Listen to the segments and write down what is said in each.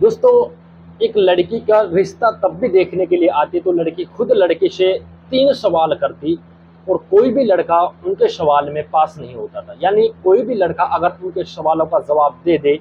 दोस्तों, एक लड़की का रिश्ता तब भी देखने के लिए आती तो लड़की खुद लड़के से 3 सवाल करती और कोई भी लड़का उनके सवाल में पास नहीं होता था। यानी कोई भी लड़का अगर उनके सवालों का जवाब दे दे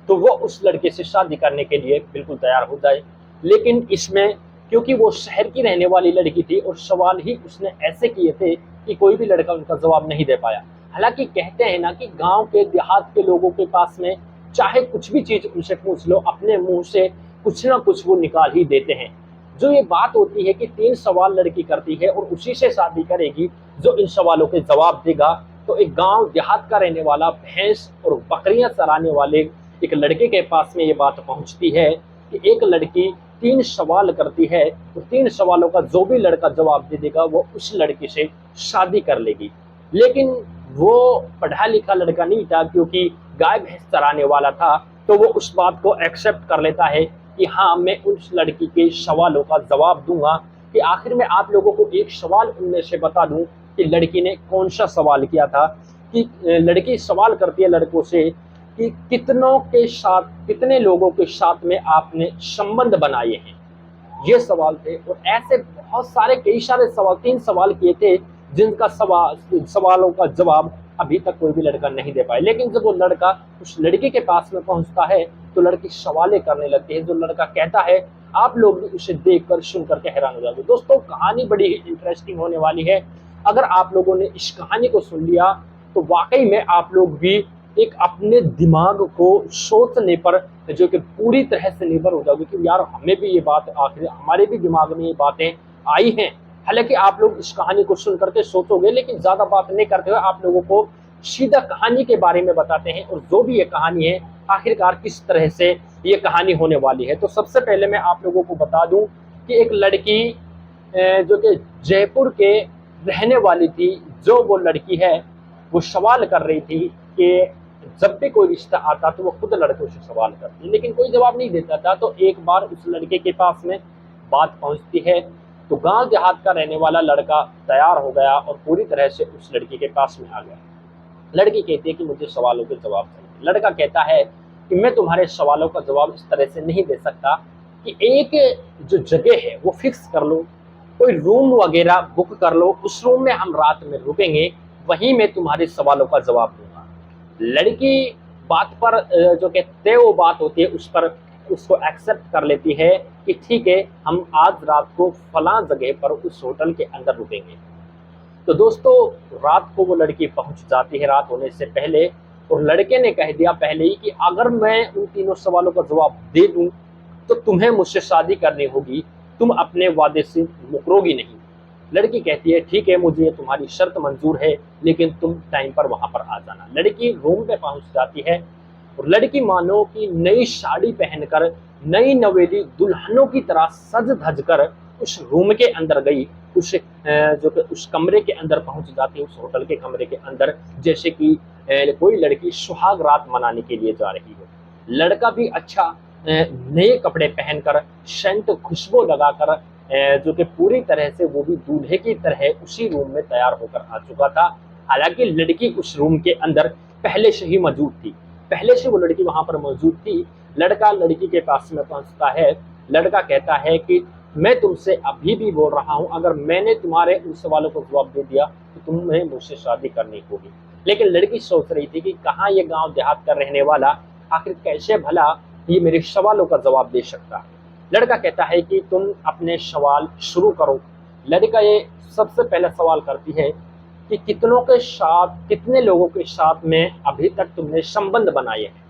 तो वो उस लड़के से शादी करने के लिए बिल्कुल तैयार हो जाए। लेकिन इसमें क्योंकि वो शहर की रहने वाली लड़की थी और सवाल ही उसने ऐसे किए थे कि कोई भी लड़का उनका जवाब नहीं दे पाया। हालांकि कहते हैं ना कि गांव के देहात के लोगों के पास में चाहे कुछ भी चीज उनसे पूछ लो, अपने मुंह से कुछ ना कुछ वो निकाल ही देते हैं। जो ये बात होती है कि 3 सवाल लड़की करती है और उसी से शादी करेगी जो इन सवालों के जवाब देगा। तो एक गांव देहात का रहने वाला भैंस और बकरियां चराने वाले एक लड़के के पास में ये बात पहुंचती है कि एक लड़की 3 सवाल करती है और 3 सवालों का जो भी लड़का जवाब दे देगा वो उस लड़की से शादी कर लेगी। लेकिन वो पढ़ा लिखा लड़का नहीं था, क्योंकि गाय भैंस चराने वाला था, तो वो उस बात को एक्सेप्ट कर लेता है कि हाँ, मैं उस लड़की के सवालों का जवाब दूंगा। कि आखिर में आप लोगों को एक सवाल उनमें से बता दूं कि लड़की ने कौन सा सवाल किया था। कि लड़की सवाल करती है लड़कों से कि कितनों के साथ, कितने लोगों के साथ में आपने संबंध बनाए हैं। ये सवाल थे और ऐसे बहुत सारे कई सारे सवाल, 3 सवाल किए थे जिनका सवालों का जवाब अभी तक कोई भी लड़का नहीं दे पाया। लेकिन जब वो लड़का उस लड़की के पास में पहुंचता है तो लड़की सवालें करने लगती है। जो लड़का कहता है आप लोग भी उसे देखकर सुनकर के हैरान हो जाओगे। दोस्तों, कहानी बड़ी ही इंटरेस्टिंग होने वाली है। अगर आप लोगों ने इस कहानी को सुन लिया तो वाकई में आप लोग भी एक अपने दिमाग को सोचने पर जो कि पूरी तरह से निर्भर हो जाओगे कि यार हमें भी ये बात, आखिर हमारे भी दिमाग में ये बातें आई हैं। हालांकि आप लोग इस कहानी को सुन करके सोचोगे, लेकिन ज्यादा बात नहीं करते हुए आप लोगों को सीधा कहानी के बारे में बताते हैं और जो भी ये कहानी है आखिरकार किस तरह से ये कहानी होने वाली है। तो सबसे पहले मैं आप लोगों को बता दूं कि एक लड़की जो कि जयपुर के रहने वाली थी, जो वो लड़की है वो सवाल कर रही थी कि जब भी कोई रिश्ता आता तो वो खुद लड़कों से सवाल करती, लेकिन कोई जवाब नहीं देता था। तो एक बार उस लड़के के पास में बात पहुंचती है तो गांव देहात का रहने वाला लड़का तैयार हो गया और पूरी तरह से उस लड़की के पास में आ गया। लड़की कहती है कि मुझे सवालों के जवाब चाहिए। लड़का कहता है कि मैं तुम्हारे सवालों का जवाब इस तरह से नहीं दे सकता कि एक जो जगह है वो फिक्स कर लो, कोई रूम वगैरह बुक कर लो, उस रूम में हम रात में रुकेंगे, वहीं मैं तुम्हारे सवालों का जवाब दूंगा। लड़की बात पर जो कि तय वो बात होती है उस पर उसको एक्सेप्ट कर लेती है कि ठीक है, हम आज रात को फलां जगह पर उस होटल के अंदर रुकेंगे। तो दोस्तों, रात को वो लड़की पहुंच जाती है रात होने से पहले, और लड़के ने कह दिया पहले ही कि अगर मैं उन तीनों सवालों का जवाब दे दूं तो तुम्हें मुझसे शादी करनी होगी, तुम अपने वादे से मुकरोगी नहीं। लड़की कहती है ठीक है, मुझे तुम्हारी शर्त मंजूर है, लेकिन तुम टाइम पर वहां पर आ जाना। लड़की रूम पे पहुंच जाती है और लड़की मानो कि नई साड़ी पहनकर नई नवेली दुल्हनों की तरह सज धज कर उस रूम के अंदर गई। उस जो कि उस कमरे के अंदर पहुंच जाती है, उस होटल के कमरे के अंदर, जैसे कि कोई लड़की सुहाग रात मनाने के लिए जा रही हो। लड़का भी अच्छा नए कपड़े पहनकर, सेंट खुशबू लगाकर, जो कि पूरी तरह से वो भी दूल्हे की तरह उसी रूम में तैयार होकर आ चुका था। हालांकि लड़की उस रूम के अंदर पहले से ही मौजूद थी, पहले से वो लड़की वहां पर मौजूद थी। लड़का लड़की के पास में पहुंचता है। लड़का कहता है कि मैं तुमसे अभी भी बोल रहा हूं, अगर मैंने तुम्हारे उन सवालों को जवाब दे दिया तो तुम्हें मुझसे शादी करनी होगी। लेकिन लड़की सोच रही थी कि कहाँ ये गांव देहात का रहने वाला आखिर कैसे भला ये मेरे सवालों का जवाब दे सकता है। लड़का कहता है कि तुम अपने सवाल शुरू करो। लड़का ये सबसे पहला सवाल करती है कि कितनों के साथ, कितने लोगों के साथ में अभी तक तुमने संबंध बनाए हैं।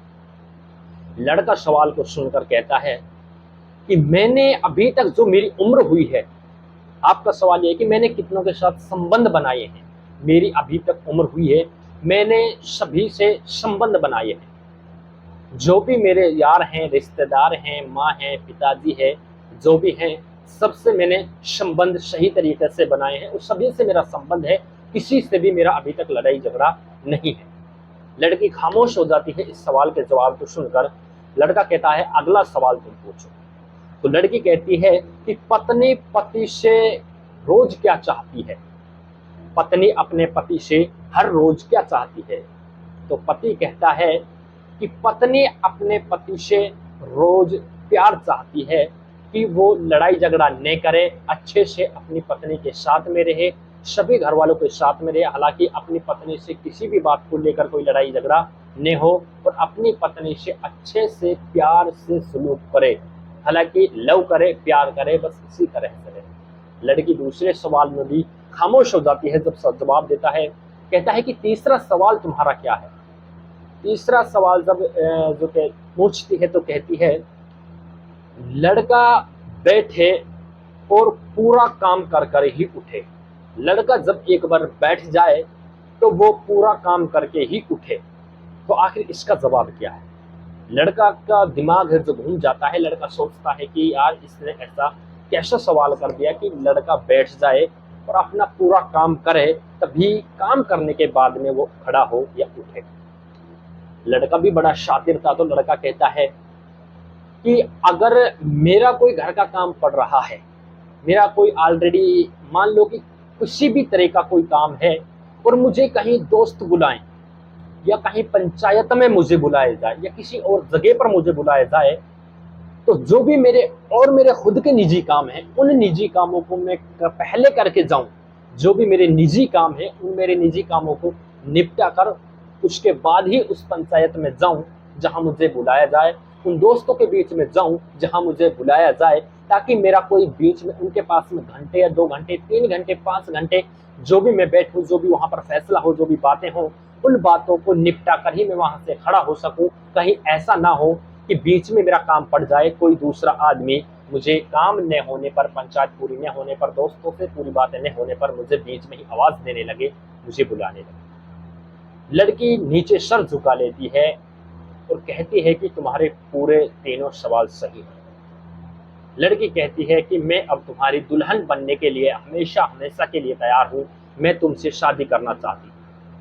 लड़का सवाल को सुनकर कहता है कि मैंने अभी तक, जो मेरी उम्र हुई है, आपका सवाल यह है कि मैंने कितनों के साथ संबंध बनाए हैं। मेरी अभी तक उम्र हुई है, मैंने सभी से संबंध बनाए हैं। जो भी मेरे यार हैं, रिश्तेदार हैं, माँ हैं, पिताजी है, जो भी हैं, सबसे मैंने संबंध सही तरीके से बनाए हैं और सभी से मेरा संबंध है, किसी से भी मेरा अभी तक लड़ाई झगड़ा नहीं है। लड़की खामोश हो जाती है इस सवाल के जवाब को सुनकर। लड़का कहता है अगला सवाल तुम पूछो। तो लड़की कहती है कि पत्नी पति से रोज क्या चाहती है। पत्नी अपने पति से हर रोज क्या चाहती है। तो पति कहता है कि पत्नी अपने पति से रोज प्यार चाहती है कि वो लड़ाई झगड़ा न करे, अच्छे से अपनी पत्नी के साथ में रहे, सभी घर वालों के साथ में रहे। हालांकि अपनी पत्नी से किसी भी बात को लेकर कोई लड़ाई झगड़ा न हो और अपनी पत्नी से अच्छे से प्यार से सलूक करे, हालांकि लव करे, प्यार करे, बस इसी तरह से रहे। लड़की दूसरे सवाल में भी खामोश हो जाती है जब जवाब देता है। कहता है कि तीसरा सवाल तुम्हारा क्या है। तीसरा सवाल जब जो कि पूछती है तो कहती है, लड़का बैठे और पूरा काम कर कर ही उठे। लड़का जब एक बार बैठ जाए तो वो पूरा काम करके ही उठे। तो आखिर इसका जवाब क्या है। लड़का का दिमाग है जो घूम जाता है। लड़का सोचता है कि यार इसने ऐसा कैसा सवाल कर दिया कि लड़का बैठ जाए और अपना पूरा काम करे, तभी काम करने के बाद में वो खड़ा हो या उठे। लड़का भी बड़ा शातिर था, तो लड़का कहता है कि अगर मेरा कोई घर का काम पड़ रहा है, मेरा कोई ऑलरेडी मान लो कि किसी भी तरह का कोई काम है और मुझे कहीं दोस्त बुलाएं या कहीं पंचायत में मुझे बुलाया जाए या किसी और जगह पर मुझे बुलाया जाए, तो जो भी मेरे खुद के निजी काम हैं, उन निजी कामों को मैं पहले करके जाऊं। जो भी मेरे निजी काम है, उन मेरे निजी कामों को निपटा कर उसके बाद ही उस पंचायत में जाऊं जहां मुझे बुलाया जाए, उन दोस्तों के बीच में जाऊं जहां मुझे बुलाया जाए, ताकि मेरा कोई बीच में उनके पास में घंटे या 2 घंटे, 3 घंटे, 5 घंटे जो भी मैं बैठूं, जो भी वहां पर फैसला हो, जो भी बातें हों, उन बातों को निपटा कर ही मैं वहां से खड़ा हो सकूं। कहीं ऐसा ना हो कि बीच में मेरा काम पड़ जाए, कोई दूसरा आदमी मुझे काम न होने पर, पंचायत पूरी न होने पर, दोस्तों से पूरी बातें न होने पर मुझे बीच में ही आवाज देने लगे, मुझे बुलाने लगे। लड़की नीचे सर झुका लेती है और कहती है कि तुम्हारे पूरे तीनों सवाल सही हैं। लड़की कहती है कि मैं अब तुम्हारी दुल्हन बनने के लिए हमेशा हमेशा के लिए तैयार हूँ, मैं तुमसे शादी करना चाहती हूँ।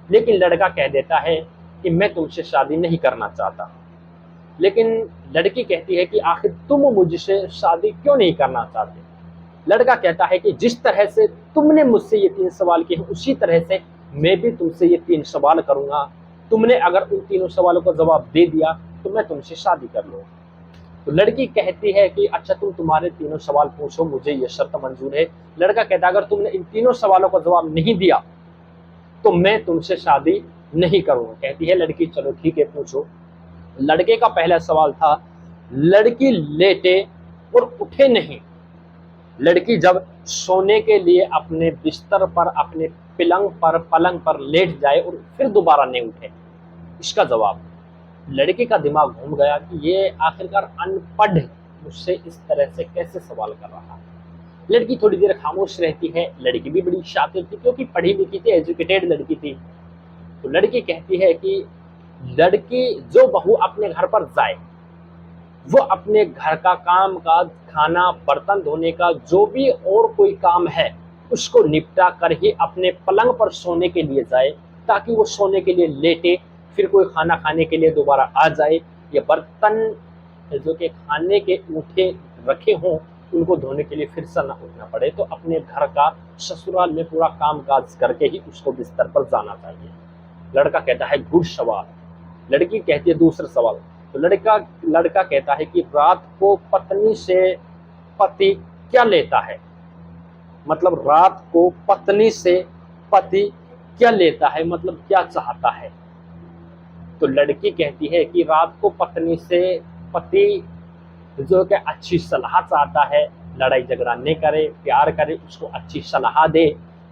लेकिन लड़का कह देता है कि मैं तुमसे शादी नहीं करना चाहता। लेकिन लड़की कहती है कि आखिर तुम मुझसे शादी क्यों नहीं करना चाहते। लड़का कहता है कि जिस तरह से तुमने मुझसे ये 3 सवाल किए, उसी तरह से मैं भी तुमसे ये 3 सवाल करूंगा। तुमने अगर उन तीनों सवालों का जवाब दे दिया तो मैं तुमसे शादी कर लूंगा। तो लड़की कहती है कि अच्छा तुम तुम्हारे तीनों सवाल पूछो, मुझे ये शर्त मंजूर है। लड़का कहता है अगर तुमने इन तीनों सवालों का जवाब नहीं दिया तो मैं तुमसे शादी नहीं करूंगा। कहती है लड़की चलो ठीक है पूछो। लड़के का पहला सवाल था, लड़की लेटे और उठे नहीं। लड़की जब सोने के लिए अपने बिस्तर पर, अपने पलंग पर लेट जाए और फिर दोबारा नहीं उठे, इसका जवाब। लड़के का दिमाग घूम गया कि ये आखिरकार अनपढ़ मुझसे इस तरह से कैसे सवाल कर रहा है। लड़की थोड़ी देर खामोश रहती है। लड़की भी बड़ी शातिर थी क्योंकि पढ़ी लिखी थी, एजुकेटेड लड़की थी। तो लड़की कहती है कि लड़की जो बहू अपने घर पर जाए, वो अपने घर का काम काज, खाना, बर्तन धोने का जो भी और कोई काम है उसको निपटा कर ही अपने पलंग पर सोने के लिए जाए, ताकि वो सोने के लिए लेटे, फिर कोई खाना खाने के लिए दोबारा आ जाए, या बर्तन जो कि खाने के उठे रखे हों उनको धोने के लिए फिर से ना उठना पड़े। तो अपने घर का, ससुराल में पूरा काम काज करके ही उसको बिस्तर पर जाना चाहिए। लड़का कहता है गुड सवाल। लड़की कहती है दूसरा सवाल। तो लड़का कहता है कि रात को पत्नी से पति क्या लेता है, मतलब रात को पत्नी से पति क्या लेता है, मतलब क्या चाहता है। तो लड़की कहती है कि रात को पत्नी से पति जो कि अच्छी सलाह चाहता है, लड़ाई झगड़ा नहीं करे, प्यार करे, उसको अच्छी सलाह दे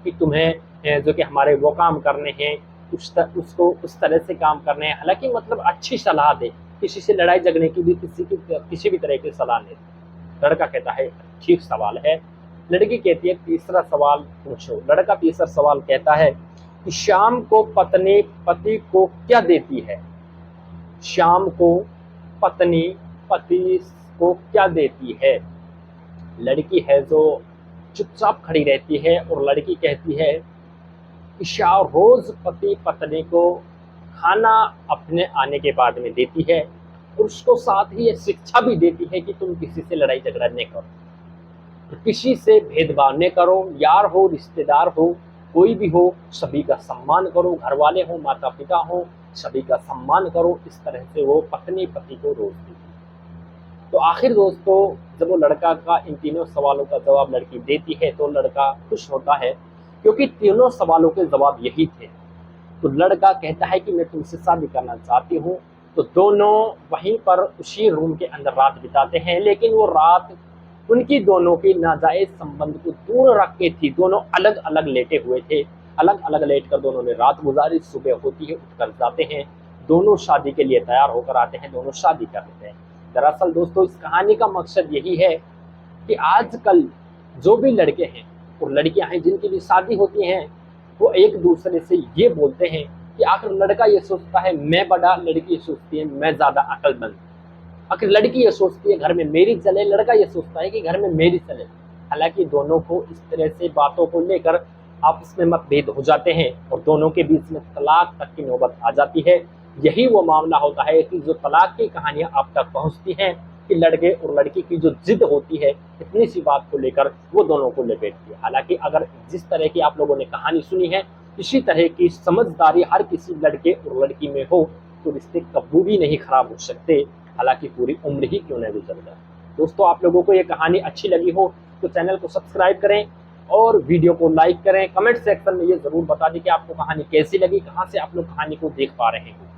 कि तुम्हें जो कि हमारे वो काम करने हैं, उसको उस तरह से काम करने हैं। हालांकि मतलब अच्छी सलाह दे, किसी से लड़ाई झगड़े की भी, किसी भी तरह की सलाह नहीं। लड़का कहता है ठीक सवाल है। लड़की कहती है तीसरा सवाल पूछो। लड़का तीसरा सवाल कहता है कि शाम को पत्नी पति को क्या देती है। शाम को पत्नी पति को क्या देती है। लड़की है जो चुपचाप खड़ी रहती है और लड़की कहती है कि रोज पति पत्नी को खाना अपने आने के बाद में देती है और उसको साथ ही ये शिक्षा भी देती है कि तुम किसी से लड़ाई झगड़ा नहीं करो, किसी से भेदभाव न करो, यार हो, रिश्तेदार हो, कोई भी हो, सभी का सम्मान करो, घर वाले हो, माता पिता हो, सभी का सम्मान करो। इस तरह से वो पत्नी पति को रोज देती है। तो आखिर दोस्तों जब वो लड़का का इन तीनों सवालों का जवाब लड़की देती है तो लड़का खुश होता है, क्योंकि तीनों सवालों के जवाब यही थे। तो लड़का कहता है कि मैं तुमसे शादी करना चाहती हूँ। तो दोनों वहीं पर उसी रूम के अंदर रात बिताते हैं, लेकिन वो रात उनकी दोनों की नाजायज संबंध को दूर रख के थी। दोनों अलग अलग लेटे हुए थे, अलग अलग लेट कर दोनों ने रात गुजारी। सुबह होती है, उठकर जाते हैं, दोनों शादी के लिए तैयार होकर आते हैं, दोनों शादी कर लेते हैं। दरअसल दोस्तों इस कहानी का मकसद यही है कि आजकल जो भी लड़के हैं और लड़कियां हैं जिनकी भी शादी होती हैं, वो एक दूसरे से ये बोलते हैं कि आखिर लड़का ये सोचता है मैं बड़ा, लड़की ये सोचती है मैं ज्यादा अक्लमंद। आखिर लड़की ये सोचती है घर में मेरी चले, लड़का ये सोचता है कि घर में मेरी चले। हालांकि दोनों को इस तरह से बातों को लेकर आपस में मतभेद हो जाते हैं और दोनों के बीच में तलाक तक की नौबत आ जाती है। यही वो मामला होता है कि जो तलाक की कहानियां आप तक पहुंचती हैं कि लड़के और लड़की की जो जिद होती है इतनी सी बात को लेकर वो दोनों को लपेटती है। हालांकि अगर जिस तरह की आप लोगों ने कहानी सुनी है, इसी तरह की समझदारी हर किसी लड़के और लड़की में हो तो रिश्ते कभी भी नहीं खराब हो सकते, हालांकि पूरी उम्र ही क्यों न गुजर जाए। दोस्तों आप लोगों को ये कहानी अच्छी लगी हो तो चैनल को सब्सक्राइब करें और वीडियो को लाइक करें। कमेंट सेक्शन में ये जरूर बता दें कि आपको कहानी कैसी लगी, कहाँ से आप लोग कहानी को देख पा रहे हैं।